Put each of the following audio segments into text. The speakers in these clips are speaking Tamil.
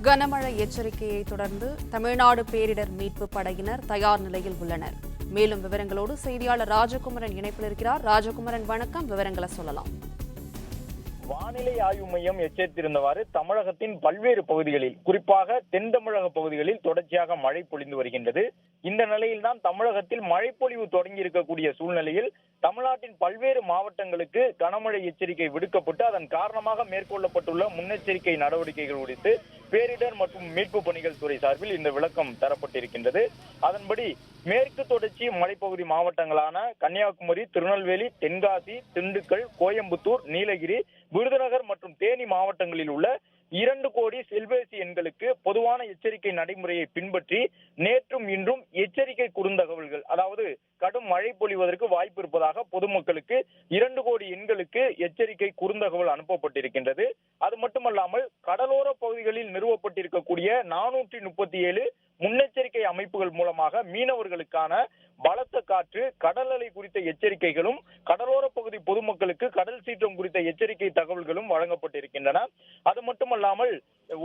கனமழை எச்சரிக்கையை தொடர்ந்து தமிழ்நாடு பேரிடர் மீட்பு படையினர் தயார் நிலையில் உள்ளனர். மேலும் விவரங்களோடு செய்தியாளர் ராஜகுமரன் இணைப்பில் இருக்கிறார். ராஜகுமரன், வணக்கம். விவரங்களை சொல்லலாம். வானிலை ஆய்வு மையம் எச்சரித்திருந்தவாறு தமிழகத்தின் பல்வேறு பகுதிகளில், குறிப்பாக தென் தமிழக பகுதிகளில் தொடர்ச்சியாக மழை பொழிந்து வருகின்றது. இந்த நிலையில்தான் தமிழகத்தில் மழைப்பொழிவு தொடங்கி இருக்கக்கூடிய சூழ்நிலையில் தமிழ்நாட்டின் பல்வேறு மாவட்டங்களுக்கு கனமழை எச்சரிக்கை விடுக்கப்பட்டு அதன் காரணமாக மேற்கொள்ளப்பட்டுள்ள முன்னெச்சரிக்கை நடவடிக்கைகள் குறித்து பேரிடர் மற்றும் மீட்பு பணிகள் துறை சார்பில் இந்த விளக்கம் தரப்பட்டிருக்கின்றது. அதன்படி மேற்கு தொடர்ச்சி மலைப்பகுதி மாவட்டங்களான கன்னியாகுமரி, திருநெல்வேலி, தென்காசி, திண்டுக்கல், கோயம்புத்தூர், நீலகிரி, விருதுநகர் மற்றும் தேனி மாவட்டங்களில் உள்ள 2 கோடி செல்பேசி எண்களுக்கு பொதுவான எச்சரிக்கை நடைமுறையை பின்பற்றி நேற்றும் இன்றும் எச்சரிக்கை குறுந்தகவல்கள், அதாவது கடும் மழை பொழிவதற்கு வாய்ப்பு இருப்பதாக பொதுமக்களுக்கு 2 கோடி எண்களுக்கு எச்சரிக்கை குறுந்தகவல் அனுப்பப்பட்டிருக்கின்றது. அது மட்டுமல்லாமல் கடலோர பகுதிகளில் நிறுவப்பட்டிருக்கக்கூடிய 437 முன்னெச்சரிக்கை அமைப்புகள் மூலமாக மீனவர்களுக்கான பலத்த காற்று, கடல் அலை குறித்த எச்சரிக்கைகளும், கடலோர பகுதி பொதுமக்களுக்கு கடல் சீற்றம் குறித்த எச்சரிக்கை தகவல்களும் வழங்கப்பட்டிருக்கின்றன. அது மட்டுமல்லாமல்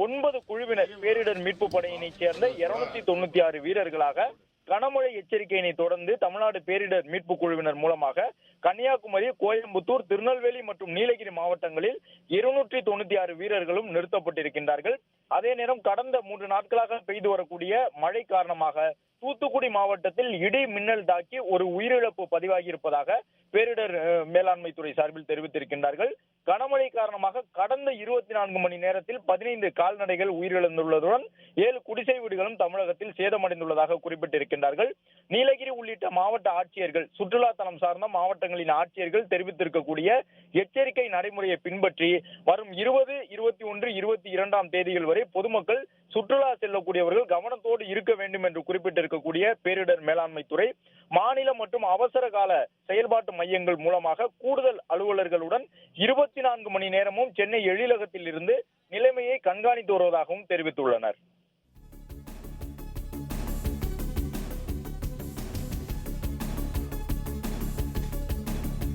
9 குழுவினர் பேரிடர் மீட்பு படையினைச் சேர்ந்த 296 வீரர்களாக கனமழை எச்சரிக்கையினை தொடர்ந்து தமிழ்நாடு பேரிடர் மீட்பு குழுவினர் மூலமாக கன்னியாகுமரி, கோயம்புத்தூர், திருநெல்வேலி மற்றும் நீலகிரி மாவட்டங்களில் 296 வீரர்களும் நிறுத்தப்பட்டிருக்கின்றார்கள். அதே நேரம் கடந்த 3 நாட்களாக பெய்து வரக்கூடிய மழை காரணமாக தூத்துக்குடி மாவட்டத்தில் இடி மின்னல் தாக்கி ஒரு உயிரிழப்பு பதிவாகி இருப்பதாக பேரிடர் மேலாண்மை துறை சார்பில் தெரிவித்திருக்கின்றார்கள். கனமழை காரணமாக கடந்த 24 மணி நேரத்தில் 15 கால்நடைகள் உயிரிழந்துள்ளதுடன் 7 குடிசை வீடுகளும் தமிழகத்தில் சேதமடைந்துள்ளதாக குறிப்பிட்டிருக்கின்றார்கள். நீலகிரி உள்ளிட்ட மாவட்ட ஆட்சியர்கள், சுற்றுலா தலம் சார்ந்த மாவட்டங்களின் ஆட்சியர்கள் தெரிவித்திருக்கக்கூடிய எச்சரிக்கை நடைமுறையை பின்பற்றி வரும் 20, 21, 22ஆம் தேதிகள் வரை பொதுமக்கள் சுற்றுலா செல்லக்கூடியவர்கள் கவனத்தோடு இருக்க வேண்டும் என்று குறிப்பிட்டிருக்கக்கூடிய பேரிடர் மேலாண்மை துறை மாநில மற்றும் அவசர கால செயல்பாட்டு மையங்கள் மூலமாக கூடுதல் அலுவலர்களுடன் 24 மணி நேரமும் சென்னை எழிலகத்தில் இருந்து நிலைமையை கண்காணித்து வருவதாகவும் தெரிவித்துள்ளனர்.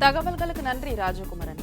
தகவல்களுக்கு நன்றி ராஜகுமரன்.